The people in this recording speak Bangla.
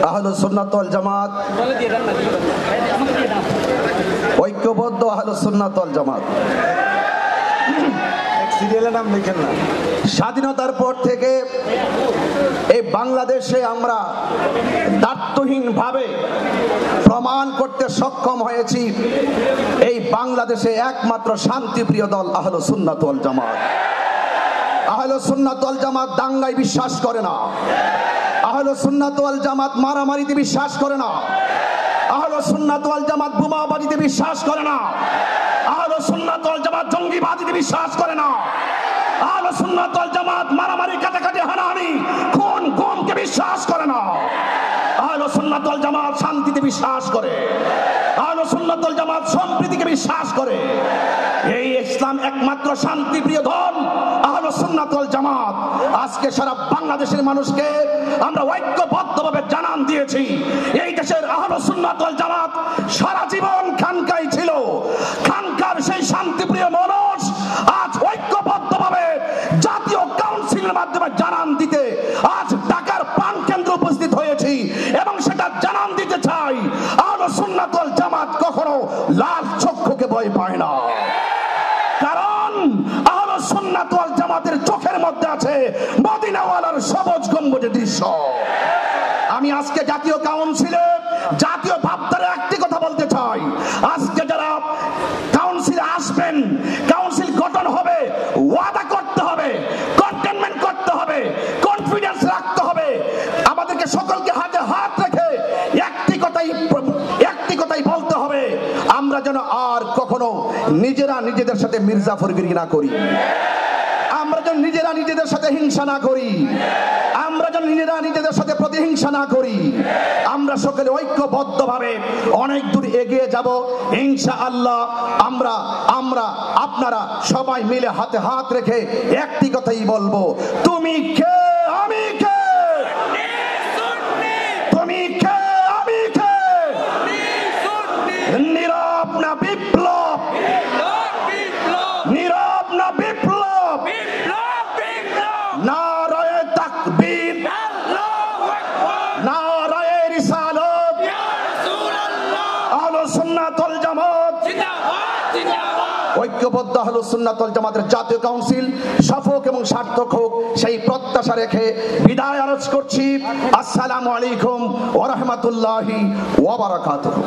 আহলুস সুন্নাত ওয়াল জামাত ঐক্যবদ্ধ আহলুস সুন্নাত ওয়াল জামাত। স্বাধীনতার পর থেকে এই বাংলাদেশে আমরা দায়িত্বহীনভাবে প্রমাণ করতে সক্ষম হয়েছি এই বাংলাদেশে একমাত্র শান্তিপ্রিয় দল আহলুস সুন্নাত ওয়াল জামাত। আহলুস সুন্নাত ওয়াল জামাত দাঙ্গায় বিশ্বাস করে না, আহলুস সুন্নাত ওয়াল জামাত মারামারিতে বিশ্বাস করে না, আহলুস সুন্নাত ওয়াল জামাত বোমাবাজিতে বিশ্বাস করে না, আহলুস সুন্নাত ওয়াল জামাত জঙ্গিবাদীতে বিশ্বাস করে না, আহলুস সুন্নাত ওয়াল জামাত মারামারি কাটাকাটি হানাহানি খুন গুমকে বিশ্বাস করে না। আহলুস সুন্নাত ওয়াল জামাত শান্তিতে বিশ্বাস করে, আহলুস সুন্নাত ওয়াল জামাত সম্প্রীতিকে বিশ্বাস করে। এই ইসলাম একমাত্র শান্তিপ্রিয় দল আহলুস সুন্নাত ওয়াল জামাত। আজকে সারা বাংলাদেশের মানুষকে আমরা ঐক্যবদ্ধভাবে জানান দিয়েছি এই দেশের আহলুস সুন্নাত ওয়াল জামাত সারা জীবন খানকায় ছিল। খানকার সেই শান্তিপ্রিয় মানুষ আজ ঐক্যবদ্ধভাবে জাতীয় কাউন্সিলের মাধ্যমে জানান দিতে আজ ঢাকার প্রাণকেন্দ্রে উপস্থিত হয়েছি এবং সেটা জানান দিতে চাই আহলুস সুন্নাত ওয়াল জামাত কখনো লাল চক্ষুকে ভয় পায় না। কারণ আহলুস সুন্নাত ওয়াল জামাতের চোখের মধ্যে আছে মদিনাওয়ালার সবুজ গম্বুজের দৃশ্য। আমি আজকে জাতীয় কাউন্সিলে জাতীয় ভাবধারে একটি কথা বলতে চাই, আজকে যারা কাউন্সিলে আসবেন, কাউন্সিল গঠন হবে, ওয়াদা করতে হবে, কন্টেনমেন্ট করতে হবে, কনফিডেন্স রাখতে হবে। আমাদেরকে সকলকে হাতে হাত রেখে একটি কথাই বলতে হবে, আমরা যেন আর কখনো নিজেরা নিজেদের সাথে মির্জাফরগিরি না করি, আমরা যেন নিজেরা নিজেদের সাথে হিংসা না করি, আমরা যেন নিজেরা নিজেদের সাথে প্রতিহিংসা না করি। আমরা সকলে ঐক্যবদ্ধভাবে অনেক দূর এগিয়ে যাব ইনশাআল্লাহ। আমরা আপনারা সবাই মিলে হাতে হাত রেখে একটি কথাই বলবো, তুমি কে আমি কে, তুমি কে আমি কে, নীরব না বিপ্লব, নীরব না বিপ্লব, নারায়ে তাকবীর, নারায়ে রিসালাত, আহলুস সুন্নাত ওয়াল জামাত ঐক্যবদ্ধ আহলুস সুন্নাত ওয়াল জামাতের জাতীয় কাউন্সিল সফল এবং সার্থক হোক সেই প্রত্যাশা রেখে বিদায় আরজ করছি। আসসালামু আলাইকুম ওয়া রাহমাতুল্লাহি ওয়া বারাকাতুহু।